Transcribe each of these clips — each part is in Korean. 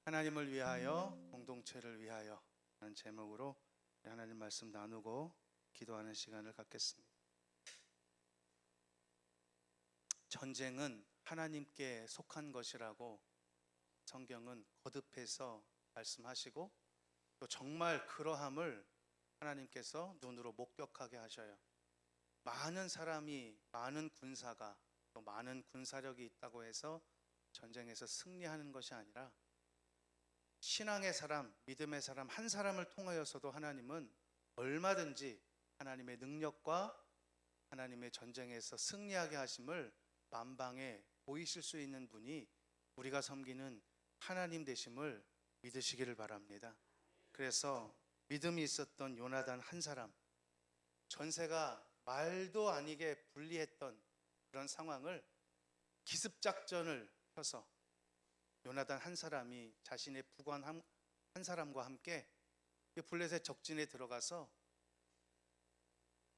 하나님을 위하여, 공동체를 위하여 라는 제목으로 하나님 말씀 나누고 기도하는 시간을 갖겠습니다. 전쟁은 하나님께 속한 것이라고 성경은 거듭해서 말씀하시고, 또 정말 그러함을 하나님께서 눈으로 목격하게 하셔요. 많은 사람이, 많은 군사가, 또 많은 군사력이 있다고 해서 전쟁에서 승리하는 것이 아니라 신앙의 사람, 믿음의 사람 한 사람을 통하여서도 하나님은 얼마든지 하나님의 능력과 하나님의 전쟁에서 승리하게 하심을 만방에 보이실 수 있는 분이 우리가 섬기는 하나님 되심을 믿으시기를 바랍니다. 그래서 믿음이 있었던 요나단 한 사람, 전세가 말도 아니게 불리했던 그런 상황을 기습작전을 펴서 요나단 한 사람이 자신의 부관 한 사람과 함께 블레셋 적진에 들어가서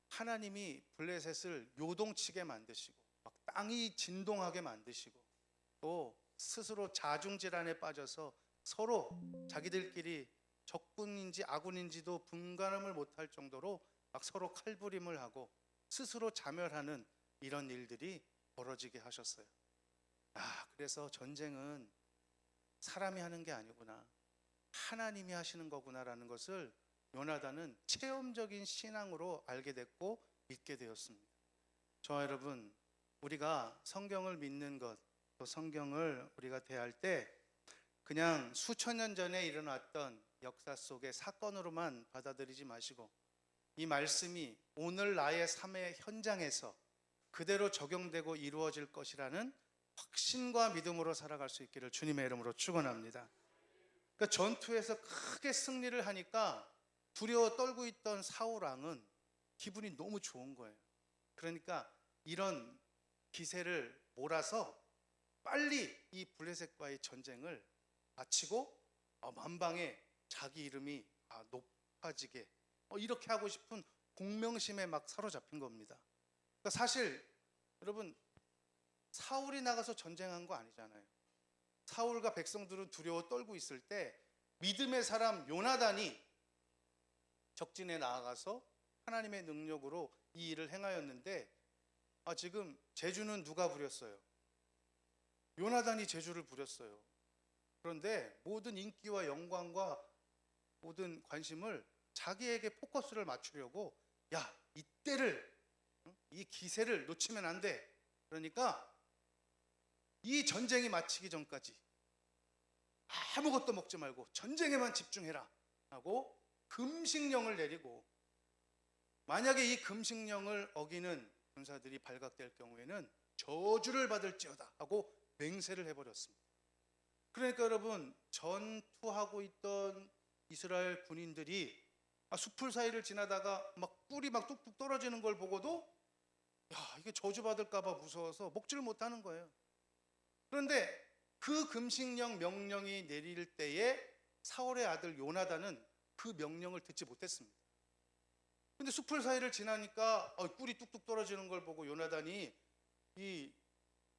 하나님이 블레셋을 요동치게 만드시고 막 땅이 진동하게 만드시고 또 스스로 자중질환에 빠져서 서로 자기들끼리 적군인지 아군인지도 분간을 못할 정도로 막 서로 칼부림을 하고 스스로 자멸하는 이런 일들이 벌어지게 하셨어요. 그래서 전쟁은 사람이 하는 게 아니구나, 하나님이 하시는 거구나라는 것을 요나단은 체험적인 신앙으로 알게 됐고 믿게 되었습니다. 저와 여러분, 우리가 성경을 믿는 것, 또 성경을 우리가 대할 때 그냥 수천 년 전에 일어났던 역사 속의 사건으로만 받아들이지 마시고 이 말씀이 오늘 나의 삶의 현장에서 그대로 적용되고 이루어질 것이라는 확신과 믿음으로 살아갈 수 있기를 주님의 이름으로 축원합니다. 그러니까 전투에서 크게 승리를 하니까 두려워 떨고 있던 사울 왕은 기분이 너무 좋은 거예요. 그러니까 이런 기세를 몰아서 빨리 이 블레셋과의 전쟁을 마치고 만방에 자기 이름이 높아지게 이렇게 하고 싶은 공명심에 막 사로잡힌 겁니다. 그러니까 사실 여러분, 사울이 나가서 전쟁한 거 아니잖아요. 사울과 백성들은 두려워 떨고 있을 때 믿음의 사람 요나단이 적진에 나아가서 하나님의 능력으로 이 일을 행하였는데, 지금 제주는 누가 부렸어요? 요나단이 제주를 부렸어요. 그런데 모든 인기와 영광과 모든 관심을 자기에게 포커스를 맞추려고, 이때를, 이 기세를 놓치면 안 돼. 그러니까 이 전쟁이 마치기 전까지 아무것도 먹지 말고 전쟁에만 집중해라 하고 금식령을 내리고, 만약에 이 금식령을 어기는 군사들이 발각될 경우에는 저주를 받을지어다 하고 맹세를 해버렸습니다. 그러니까 여러분, 전투하고 있던 이스라엘 군인들이 숲풀 사이를 지나다가 막 꿀이 막 뚝뚝 떨어지는 걸 보고도 이게 저주받을까 봐 무서워서 먹지를 못하는 거예요. 그런데 그 금식령 명령이 내릴 때에 사울의 아들 요나단은 그 명령을 듣지 못했습니다. 근데 숲풀 사이를 지나니까 꿀이 뚝뚝 떨어지는 걸 보고 요나단이 이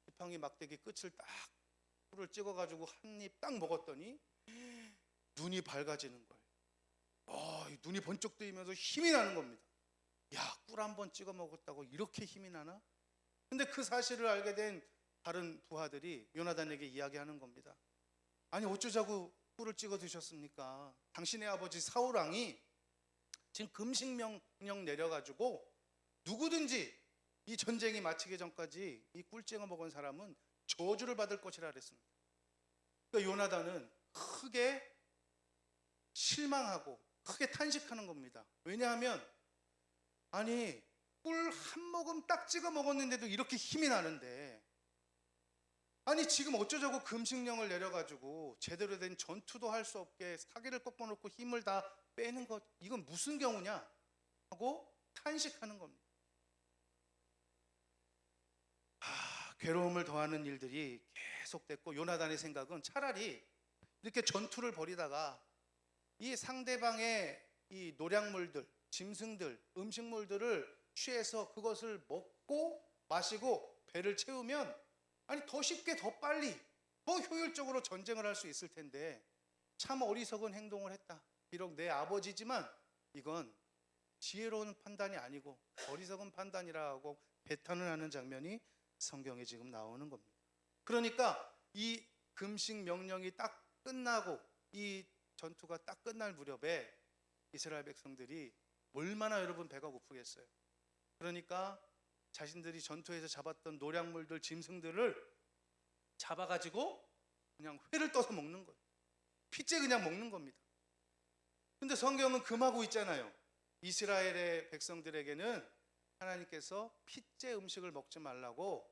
지팡이 막대기 끝을 딱 꿀을 찍어가지고 한 입 딱 먹었더니 눈이 밝아지는 거예요. 눈이 번쩍 뜨이면서 힘이 나는 겁니다. 꿀 한 번 찍어 먹었다고 이렇게 힘이 나나? 근데 그 사실을 알게 된 다른 부하들이 요나단에게 이야기하는 겁니다. 아니, 어쩌자고 꿀을 찍어 드셨습니까? 당신의 아버지 사울 왕이 지금 금식명령 내려가지고 누구든지 이 전쟁이 마치기 전까지 이 꿀 찍어 먹은 사람은 저주를 받을 것이라 그랬습니다. 그러니까 요나단은 크게 실망하고 크게 탄식하는 겁니다. 왜냐하면 꿀 한 모금 딱 찍어 먹었는데도 이렇게 힘이 나는데, 지금 어쩌자고 금식령을 내려가지고 제대로 된 전투도 할 수 없게 사기를 꺾어놓고 힘을 다 빼는 것, 이건 무슨 경우냐 하고 탄식하는 겁니다. 괴로움을 더하는 일들이 계속됐고, 요나단의 생각은 차라리 이렇게 전투를 벌이다가 이 상대방의 이 노량물들, 짐승들, 음식물들을 취해서 그것을 먹고 마시고 배를 채우면 더 쉽게, 더 빨리, 더 효율적으로 전쟁을 할 수 있을 텐데 참 어리석은 행동을 했다. 비록 내 아버지지만 이건 지혜로운 판단이 아니고 어리석은 판단이라고 배탄을 하는 장면이 성경에 지금 나오는 겁니다. 그러니까 이 금식 명령이 딱 끝나고 이 전투가 딱 끝날 무렵에 이스라엘 백성들이 얼마나 여러분 배가 고프겠어요. 그러니까 자신들이 전투에서 잡았던 노략물들, 짐승들을 잡아가지고 그냥 회를 떠서 먹는 거예요. 피째 그냥 먹는 겁니다. 근데 성경은 금하고 있잖아요. 이스라엘의 백성들에게는 하나님께서 피째 음식을 먹지 말라고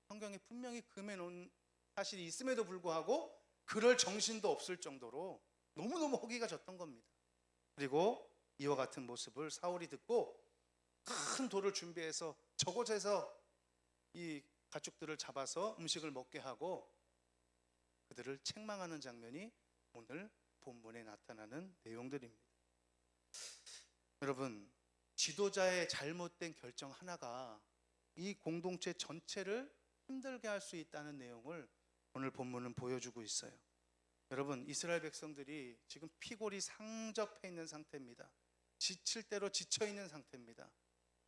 성경에 분명히 금해 놓은 사실이 있음에도 불구하고 그럴 정신도 없을 정도로 너무너무 허기가 졌던 겁니다. 그리고 이와 같은 모습을 사울이 듣고 큰 돌을 준비해서 저곳에서 이 가축들을 잡아서 음식을 먹게 하고 그들을 책망하는 장면이 오늘 본문에 나타나는 내용들입니다. 여러분, 지도자의 잘못된 결정 하나가 이 공동체 전체를 힘들게 할 수 있다는 내용을 오늘 본문은 보여주고 있어요. 여러분, 이스라엘 백성들이 지금 피골이 상접해 있는 상태입니다. 지칠 대로 지쳐 있는 상태입니다.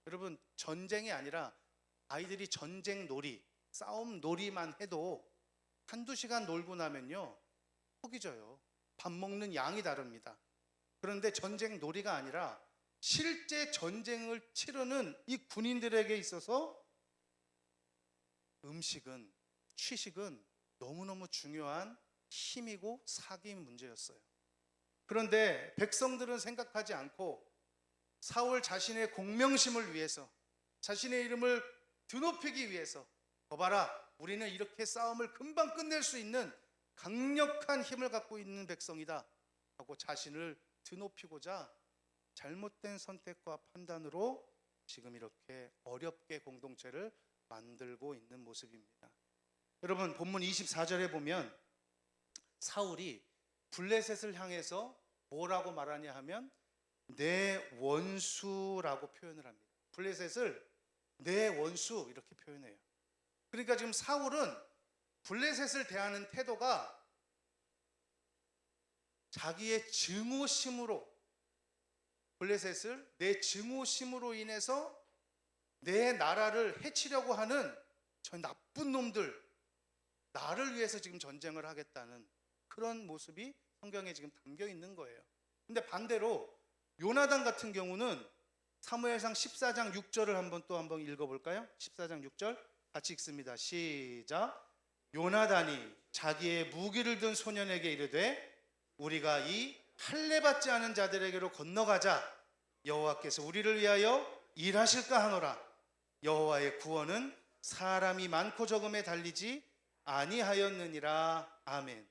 여러분, 전쟁이 아니라 아이들이 전쟁 놀이, 싸움 놀이만 해도 한두 시간 놀고 나면요 속이 져요. 밥 먹는 양이 다릅니다. 그런데 전쟁 놀이가 아니라 실제 전쟁을 치르는 이 군인들에게 있어서 음식은, 취식은 너무너무 중요한 힘이고 사기인 문제였어요. 그런데 백성들은 생각하지 않고 사울 자신의 공명심을 위해서, 자신의 이름을 드높이기 위해서, 봐라, 우리는 이렇게 싸움을 금방 끝낼 수 있는 강력한 힘을 갖고 있는 백성이다 하고 자신을 드높이고자 잘못된 선택과 판단으로 지금 이렇게 어렵게 공동체를 만들고 있는 모습입니다. 여러분, 본문 24절에 보면 사울이 블레셋을 향해서 뭐라고 말하냐 하면 내 원수라고 표현을 합니다. 블레셋을 내 원수 이렇게 표현해요. 그러니까 지금 사울은 블레셋을 대하는 태도가 자기의 증오심으로, 블레셋을 내 증오심으로 인해서 내 나라를 해치려고 하는 저 나쁜 놈들, 나를 위해서 지금 전쟁을 하겠다는 그런 모습이 성경에 지금 담겨 있는 거예요. 근데 반대로 요나단 같은 경우는 사무엘상 14장 6절을 한번 읽어볼까요? 14장 6절 같이 읽습니다. 시작. 요나단이 자기의 무기를 든 소년에게 이르되 우리가 이 할례받지 않은 자들에게로 건너가자. 여호와께서 우리를 위하여 일하실까 하노라. 여호와의 구원은 사람이 많고 적음에 달리지 아니하였느니라. 아멘.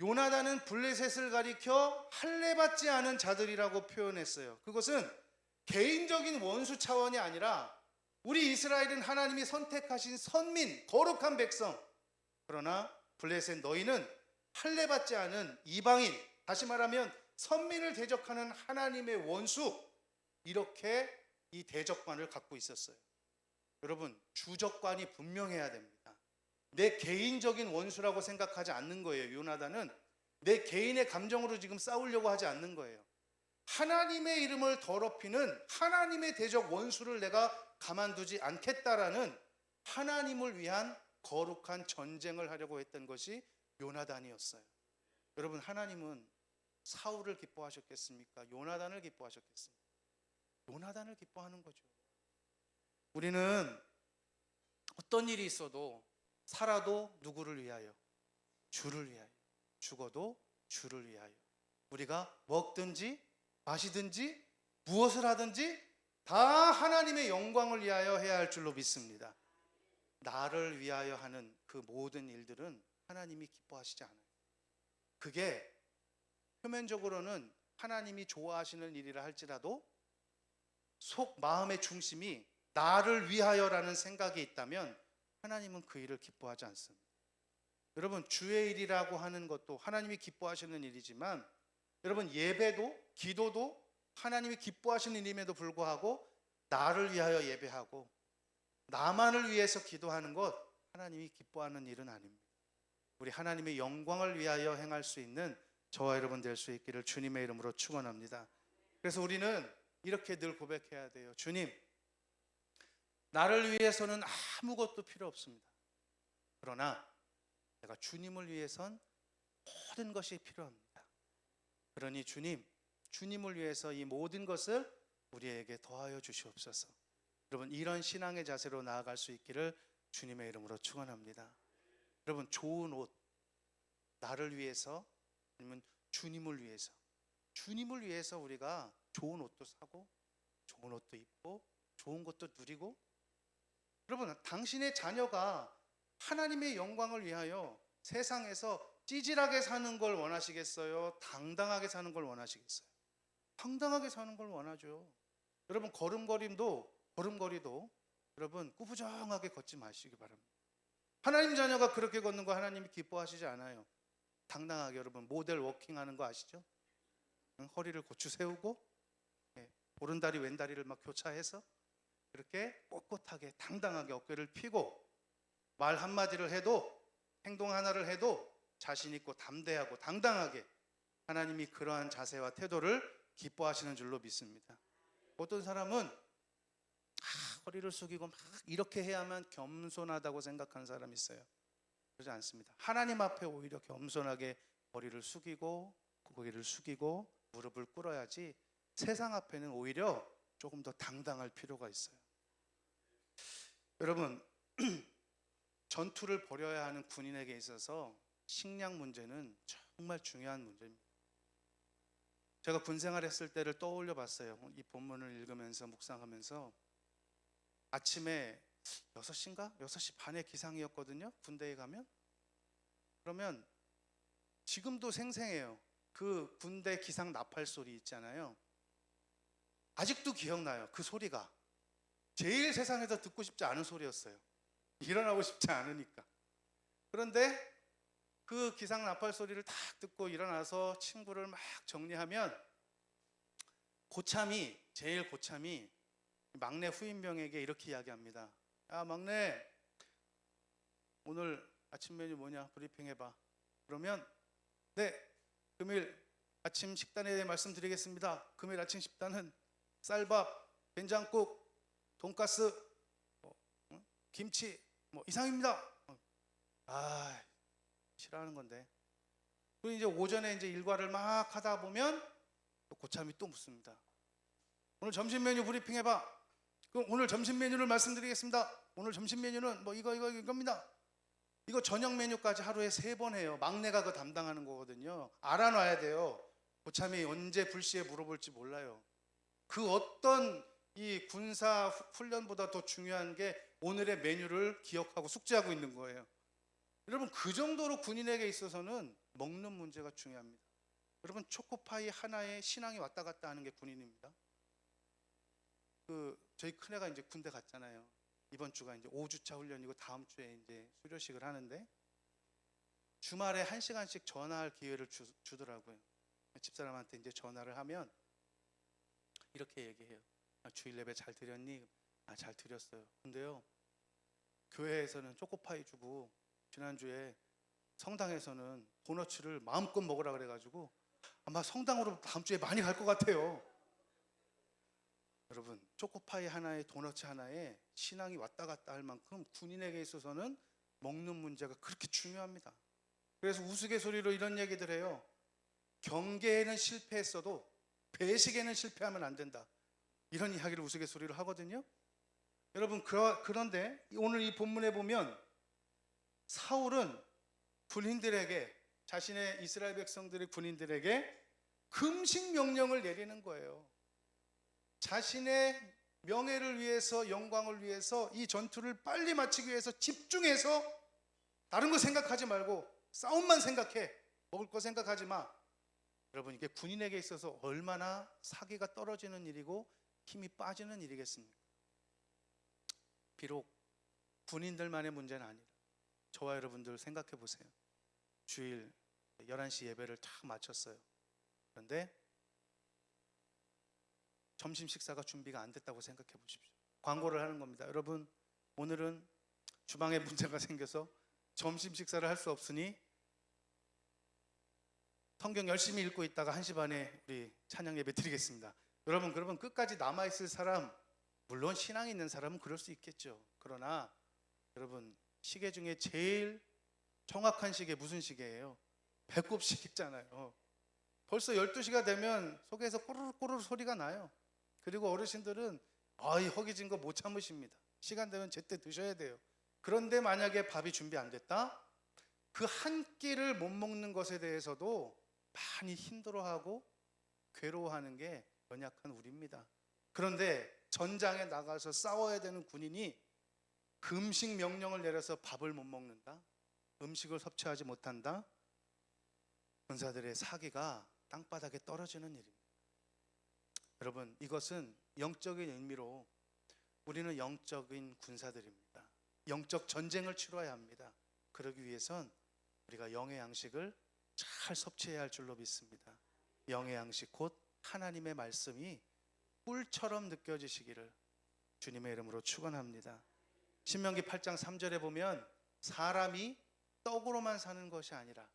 요나단은 블레셋을 가리켜 할례받지 않은 자들이라고 표현했어요. 그것은 개인적인 원수 차원이 아니라 우리 이스라엘은 하나님이 선택하신 선민, 거룩한 백성. 그러나 블레셋 너희는 할례받지 않은 이방인, 다시 말하면 선민을 대적하는 하나님의 원수, 이렇게 이 대적관을 갖고 있었어요. 여러분, 주적관이 분명해야 됩니다. 내 개인적인 원수라고 생각하지 않는 거예요. 요나단은 내 개인의 감정으로 지금 싸우려고 하지 않는 거예요. 하나님의 이름을 더럽히는 하나님의 대적 원수를 내가 가만두지 않겠다라는 하나님을 위한 거룩한 전쟁을 하려고 했던 것이 요나단이었어요. 여러분, 하나님은 사울을 기뻐하셨겠습니까? 요나단을 기뻐하셨겠습니까? 요나단을 기뻐하는 거죠. 우리는 어떤 일이 있어도 살아도 누구를 위하여? 주를 위하여. 죽어도 주를 위하여. 우리가 먹든지 마시든지 무엇을 하든지 다 하나님의 영광을 위하여 해야 할 줄로 믿습니다. 나를 위하여 하는 그 모든 일들은 하나님이 기뻐하시지 않아요. 그게 표면적으로는 하나님이 좋아하시는 일이라 할지라도 속 마음의 중심이 나를 위하여라는 생각이 있다면 하나님은 그 일을 기뻐하지 않습니다. 여러분, 주의 일이라고 하는 것도 하나님이 기뻐하시는 일이지만 여러분, 예배도 기도도 하나님이 기뻐하시는 일임에도 불구하고 나를 위하여 예배하고 나만을 위해서 기도하는 것 하나님이 기뻐하는 일은 아닙니다. 우리 하나님의 영광을 위하여 행할 수 있는 저와 여러분 될 수 있기를 주님의 이름으로 축원합니다. 그래서 우리는 이렇게 늘 고백해야 돼요. 주님, 나를 위해서는 아무것도 필요 없습니다. 그러나 내가 주님을 위해선 모든 것이 필요합니다. 그러니 주님, 주님을 위해서 이 모든 것을 우리에게 더하여 주시옵소서. 여러분, 이런 신앙의 자세로 나아갈 수 있기를 주님의 이름으로 축원합니다. 여러분, 좋은 옷, 나를 위해서 아니면 주님을 위해서 우리가 좋은 옷도 사고 좋은 옷도 입고 좋은 것도 누리고, 여러분, 당신의 자녀가 하나님의 영광을 위하여 세상에서 찌질하게 사는 걸 원하시겠어요? 당당하게 사는 걸 원하시겠어요? 당당하게 사는 걸 원하죠. 여러분, 걸음걸이도 여러분 꾸부정하게 걷지 마시기 바랍니다. 하나님 자녀가 그렇게 걷는 거 하나님이 기뻐하시지 않아요. 당당하게, 여러분 모델 워킹하는 거 아시죠? 허리를 고추 세우고 오른다리 왼다리를 막 교차해서 그렇게 꼿꼿하게 당당하게 어깨를 펴고 말 한마디를 해도 행동 하나를 해도 자신 있고 담대하고 당당하게, 하나님이 그러한 자세와 태도를 기뻐하시는 줄로 믿습니다. 어떤 사람은 허리를 숙이고 막 이렇게 해야만 겸손하다고 생각하는 사람이 있어요. 그렇지 않습니다. 하나님 앞에 오히려 겸손하게 머리를 숙이고 고개를 숙이고 무릎을 꿇어야지, 세상 앞에는 오히려 조금 더 당당할 필요가 있어요. 여러분, 전투를 벌여야 하는 군인에게 있어서 식량 문제는 정말 중요한 문제입니다. 제가 군 생활했을 때를 떠올려 봤어요. 이 본문을 읽으면서 묵상하면서 아침에 6시인가? 6시 반에 기상이었거든요. 군대에 가면. 그러면 지금도 생생해요. 그 군대 기상 나팔 소리 있잖아요. 아직도 기억나요. 그 소리가 제일 세상에서 듣고 싶지 않은 소리였어요. 일어나고 싶지 않으니까. 그런데 그 기상 나팔 소리를 딱 듣고 일어나서 친구를 막 정리하면 제일 고참이 막내 후임병에게 이렇게 이야기합니다. 야, 막내, 오늘 아침 메뉴 뭐냐? 브리핑 해봐. 그러면 네, 금일 아침 식단에 대해 말씀드리겠습니다. 금일 아침 식단은 쌀밥, 된장국, 돈가스, 김치 이상입니다. 싫어하는 건데. 그리고 이제 오전에 이제 일과를 막 하다 보면 고참이 또 묻습니다. 오늘 점심 메뉴 브리핑 해봐. 그럼 오늘 점심 메뉴를 말씀드리겠습니다. 오늘 점심 메뉴는 이겁니다. 이거 저녁 메뉴까지 하루에 3번 해요. 막내가 그거 담당하는 거거든요. 알아놔야 돼요. 고참이 언제 불시에 물어볼지 몰라요. 그 어떤 이 군사 훈련보다 더 중요한 게 오늘의 메뉴를 기억하고 숙지하고 있는 거예요. 여러분, 그 정도로 군인에게 있어서는 먹는 문제가 중요합니다. 여러분, 초코파이 하나에 신앙이 왔다 갔다 하는 게 군인입니다. 저희 큰애가 이제 군대 갔잖아요. 이번 주가 이제 5주차 훈련이고 다음 주에 이제 수료식을 하는데 주말에 1시간씩 전화할 기회를 주더라고요. 집사람한테 이제 전화를 하면 이렇게 얘기해요. 주일 예배 잘 드렸니? 잘 드렸어요. 근데요, 교회에서는 초코파이 주고 지난주에 성당에서는 도너츠를 마음껏 먹으라 그래가지고 아마 성당으로 다음 주에 많이 갈 것 같아요. 여러분, 초코파이 하나에 도너츠 하나에 신앙이 왔다 갔다 할 만큼 군인에게 있어서는 먹는 문제가 그렇게 중요합니다. 그래서 우스갯소리로 이런 얘기들 해요. 경계에는 실패했어도 배식에는 실패하면 안 된다. 이런 이야기를 우스갯소리로 하거든요. 여러분, 그런데 오늘 이 본문에 보면 사울은 군인들에게, 자신의 이스라엘 백성들의 군인들에게 금식 명령을 내리는 거예요. 자신의 명예를 위해서, 영광을 위해서 이 전투를 빨리 마치기 위해서 집중해서 다른 거 생각하지 말고 싸움만 생각해. 먹을 거 생각하지 마. 여러분, 이게 군인에게 있어서 얼마나 사기가 떨어지는 일이고 힘이 빠지는 일이겠습니까? 비록 군인들만의 문제는 아니라 저와 여러분들 생각해 보세요. 주일 11시 예배를 탁 마쳤어요. 그런데 점심 식사가 준비가 안 됐다고 생각해 보십시오. 광고를 하는 겁니다. 여러분, 오늘은 주방에 문제가 생겨서 점심 식사를 할 수 없으니 성경 열심히 읽고 있다가 1시 반에 우리 찬양 예배 드리겠습니다. 여러분, 그러면 끝까지 남아있을 사람, 물론 신앙이 있는 사람은 그럴 수 있겠죠. 그러나 여러분, 시계 중에 제일 정확한 시계 무슨 시계예요? 배꼽 시계잖아요. 벌써 12시가 되면 속에서 꼬르륵 꼬르륵 소리가 나요. 그리고 어르신들은 이 허기진 거 못 참으십니다. 시간 되면 제때 드셔야 돼요. 그런데 만약에 밥이 준비 안 됐다? 그 한 끼를 못 먹는 것에 대해서도 많이 힘들어하고 괴로워하는 게 연약한 우리입니다. 그런데 전장에 나가서 싸워야 되는 군인이 금식 명령을 내려서 밥을 못 먹는다? 음식을 섭취하지 못한다? 군사들의 사기가 땅바닥에 떨어지는 일입니다. 여러분, 이것은 영적인 의미로 우리는 영적인 군사들입니다. 영적 전쟁을 치러야 합니다. 그러기 위해선 우리가 영의 양식을 잘 섭취해야 할 줄로 믿습니다. 영의 양식 곧 하나님의 말씀이 꿀처럼 느껴지시기를 주님의 이름으로 축원합니다. 신명기 8장 3절에 보면 사람이 떡으로만 사는 것이 아니라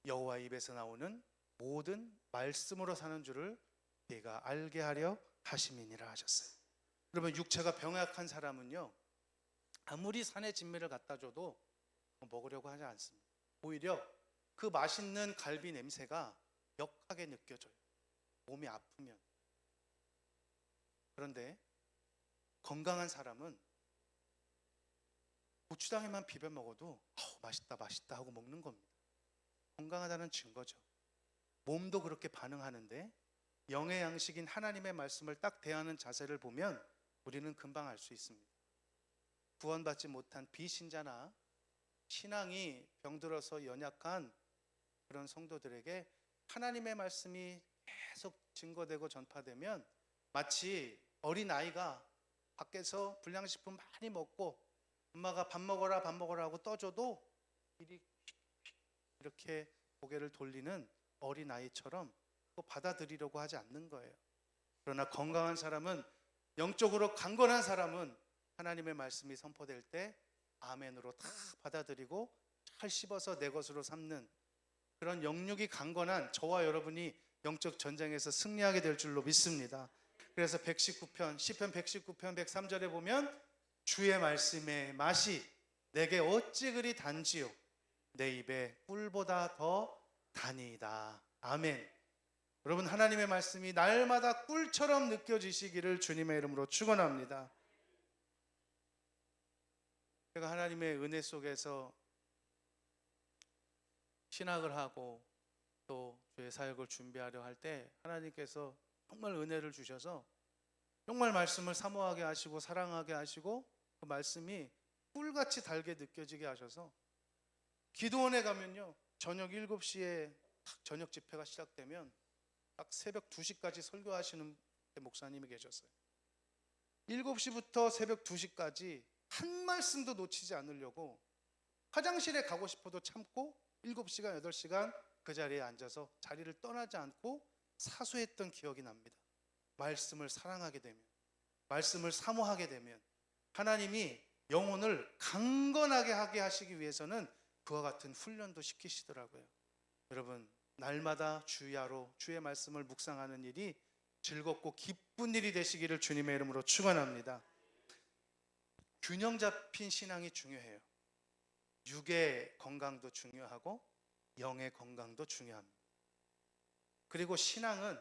여호와 입에서 나오는 모든 말씀으로 사는 줄을 네가 알게 하려 하심이니라 하셨어요. 그러면 육체가 병약한 사람은요, 아무리 산에 진미를 갖다 줘도 먹으려고 하지 않습니다. 오히려 그 맛있는 갈비 냄새가 역하게 느껴져요. 몸이 아프면. 그런데 건강한 사람은 고추장에만 비벼 먹어도 맛있다 맛있다 하고 먹는 겁니다. 건강하다는 증거죠. 몸도 그렇게 반응하는데 영의 양식인 하나님의 말씀을 딱 대하는 자세를 보면 우리는 금방 알 수 있습니다. 구원받지 못한 비신자나 신앙이 병들어서 연약한 그런 성도들에게 하나님의 말씀이 계속 증거되고 전파되면 마치 어린아이가 밖에서 불량식품 많이 먹고 엄마가 밥 먹어라 밥 먹어라 하고 떠줘도 이렇게 고개를 돌리는 어린아이처럼 받아들이려고 하지 않는 거예요. 그러나 건강한 사람은, 영적으로 강건한 사람은 하나님의 말씀이 선포될 때 아멘으로 다 받아들이고 잘 씹어서 내 것으로 삼는 그런 영육이 강건한 저와 여러분이 영적 전쟁에서 승리하게 될 줄로 믿습니다. 그래서 119편, 시편 119편 103절에 보면 주의 말씀의 맛이 내게 어찌 그리 단지요 내 입에 꿀보다 더 다니이다. 아멘. 여러분, 하나님의 말씀이 날마다 꿀처럼 느껴지시기를 주님의 이름으로 축원합니다. 제가 하나님의 은혜 속에서 신학을 하고 또 주의 사역을 준비하려 할 때 하나님께서 정말 은혜를 주셔서 정말 말씀을 사모하게 하시고 사랑하게 하시고 그 말씀이 꿀같이 달게 느껴지게 하셔서 기도원에 가면요, 저녁 7시에 저녁 집회가 시작되면 딱 새벽 2시까지 설교하시는 목사님이 계셨어요. 7시부터 새벽 2시까지 한 말씀도 놓치지 않으려고 화장실에 가고 싶어도 참고 7시간, 8시간 그 자리에 앉아서 자리를 떠나지 않고 사수했던 기억이 납니다. 말씀을 사랑하게 되면, 말씀을 사모하게 되면 하나님이 영혼을 강건하게 하게 하시기 위해서는 그와 같은 훈련도 시키시더라고요. 여러분, 날마다 주야로 주의 말씀을 묵상하는 일이 즐겁고 기쁜 일이 되시기를 주님의 이름으로 축원합니다. 균형 잡힌 신앙이 중요해요. 육의 건강도 중요하고 영의 건강도 중요합니다. 그리고 신앙은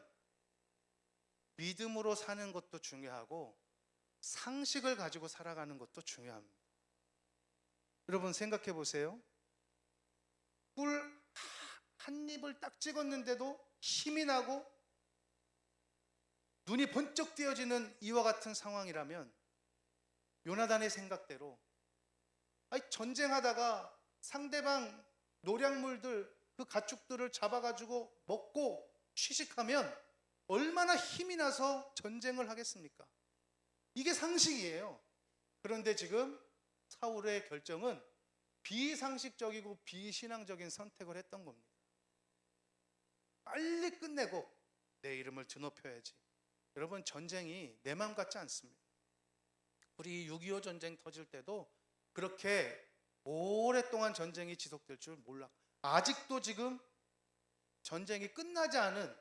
믿음으로 사는 것도 중요하고 상식을 가지고 살아가는 것도 중요합니다. 여러분, 생각해 보세요. 꿀 한 입을 딱 찍었는데도 힘이 나고 눈이 번쩍 띄어지는 이와 같은 상황이라면 요나단의 생각대로 전쟁하다가 상대방 노략물들, 그 가축들을 잡아가지고 먹고 취식하면 얼마나 힘이 나서 전쟁을 하겠습니까? 이게 상식이에요. 그런데 지금 사울의 결정은 비상식적이고 비신앙적인 선택을 했던 겁니다. 빨리 끝내고 내 이름을 드높여야지. 여러분, 전쟁이 내 마음 같지 않습니다. 우리 6.25 전쟁 터질 때도 그렇게 오랫동안 전쟁이 지속될 줄 아직도 지금 전쟁이 끝나지 않은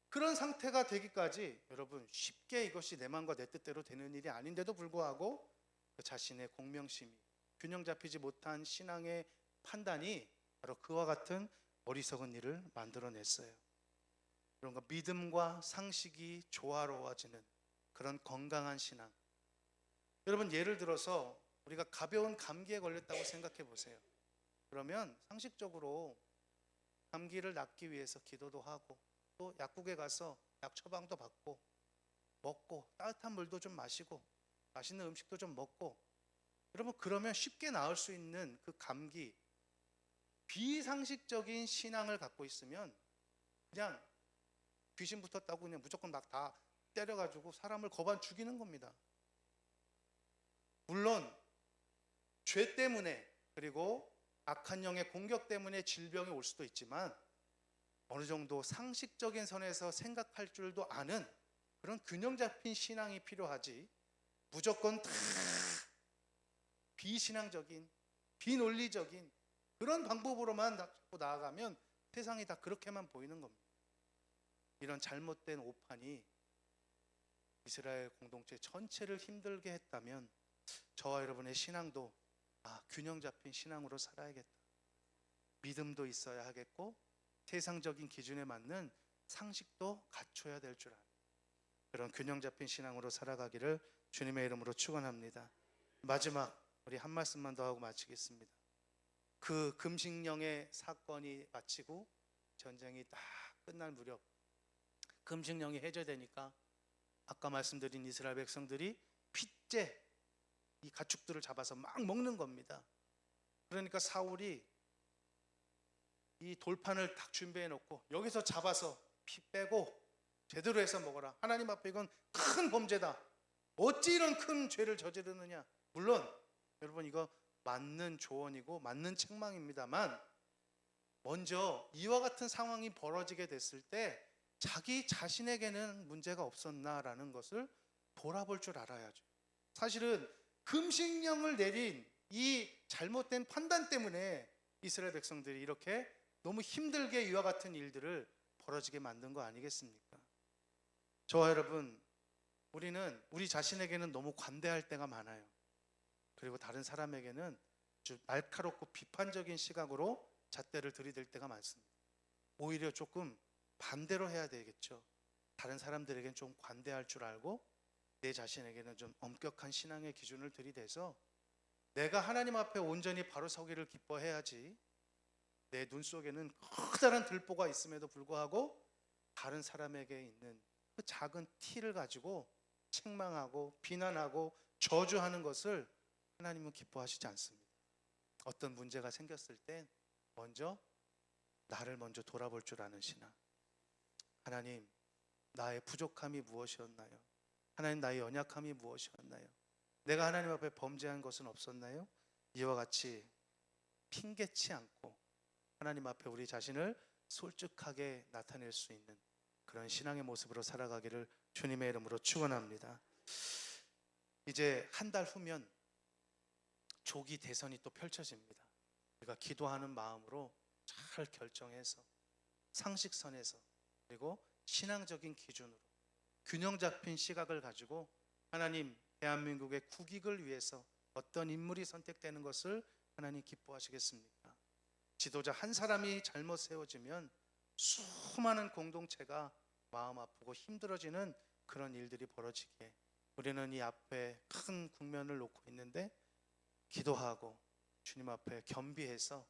그런 상태가 되기까지 여러분 쉽게 이것이 내 마음과 내 뜻대로 되는 일이 아닌데도 불구하고 그 자신의 공명심이 균형 잡히지 못한 신앙의 판단이 바로 그와 같은 어리석은 일을 만들어냈어요. 그런 거 믿음과 상식이 조화로워지는 그런 건강한 신앙. 여러분 예를 들어서 우리가 가벼운 감기에 걸렸다고 생각해 보세요. 그러면 상식적으로 감기를 낫기 위해서 기도도 하고 또 약국에 가서 약 처방도 받고 먹고 따뜻한 물도 좀 마시고 맛있는 음식도 좀 먹고 여러분 그러면 쉽게 나을 수 있는 그 감기 비상식적인 신앙을 갖고 있으면 그냥 귀신 붙었다고 그냥 무조건 막 다 때려가지고 사람을 거반 죽이는 겁니다. 물론 죄 때문에 그리고 악한 영의 공격 때문에 질병이 올 수도 있지만 어느 정도 상식적인 선에서 생각할 줄도 아는 그런 균형 잡힌 신앙이 필요하지 무조건 다 비신앙적인 비논리적인 그런 방법으로만 자꾸 나아가면 세상이 다 그렇게만 보이는 겁니다. 이런 잘못된 오판이 이스라엘 공동체 전체를 힘들게 했다면 저와 여러분의 신앙도 균형 잡힌 신앙으로 살아야겠다. 믿음도 있어야 하겠고 세상적인 기준에 맞는 상식도 갖춰야 될 줄 아는 그런 균형 잡힌 신앙으로 살아가기를 주님의 이름으로 축원합니다. 마지막 우리 한 말씀만 더 하고 마치겠습니다. 그 금식령의 사건이 마치고 전쟁이 딱 끝날 무렵 금식령이 해제되니까 아까 말씀드린 이스라엘 백성들이 핏째 이 가축들을 잡아서 막 먹는 겁니다. 그러니까 사울이 이 돌판을 딱 준비해 놓고 여기서 잡아서 피 빼고 제대로 해서 먹어라. 하나님 앞에 이건 큰 범죄다. 어찌 이런 큰 죄를 저지르느냐. 물론 여러분 이거 맞는 조언이고 맞는 책망입니다만 먼저 이와 같은 상황이 벌어지게 됐을 때 자기 자신에게는 문제가 없었나라는 것을 돌아볼 줄 알아야죠. 사실은 금식령을 내린 이 잘못된 판단 때문에 이스라엘 백성들이 이렇게 너무 힘들게 이와 같은 일들을 벌어지게 만든 거 아니겠습니까? 저와 여러분, 우리는 우리 자신에게는 너무 관대할 때가 많아요. 그리고 다른 사람에게는 아주 날카롭고 비판적인 시각으로 잣대를 들이댈 때가 많습니다. 오히려 조금 반대로 해야 되겠죠. 다른 사람들에게는 좀 관대할 줄 알고 내 자신에게는 좀 엄격한 신앙의 기준을 들이대서 내가 하나님 앞에 온전히 바로 서기를 기뻐해야지 내 눈 속에는 커다란 들보가 있음에도 불구하고 다른 사람에게 있는 그 작은 티를 가지고 책망하고 비난하고 저주하는 것을 하나님은 기뻐하시지 않습니다. 어떤 문제가 생겼을 때 먼저 나를 먼저 돌아볼 줄 아는 신앙. 하나님, 나의 부족함이 무엇이었나요? 하나님, 나의 연약함이 무엇이었나요? 내가 하나님 앞에 범죄한 것은 없었나요? 이와 같이 핑계치 않고 하나님 앞에 우리 자신을 솔직하게 나타낼 수 있는 그런 신앙의 모습으로 살아가기를 주님의 이름으로 축원합니다. 이제 한 달 후면 조기 대선이 또 펼쳐집니다. 우리가 기도하는 마음으로 잘 결정해서 상식선에서 그리고 신앙적인 기준으로 균형 잡힌 시각을 가지고 하나님 대한민국의 국익을 위해서 어떤 인물이 선택되는 것을 하나님 기뻐하시겠습니까? 지도자 한 사람이 잘못 세워지면 수많은 공동체가 마음 아프고 힘들어지는 그런 일들이 벌어지기에 우리는 이 앞에 큰 국면을 놓고 있는데 기도하고 주님 앞에 겸비해서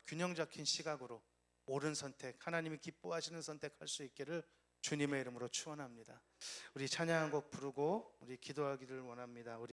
균형 잡힌 시각으로 옳은 선택, 하나님이 기뻐하시는 선택할 수 있기를 주님의 이름으로 축원합니다. 우리 찬양한 곡 부르고 우리 기도하기를 원합니다. 우리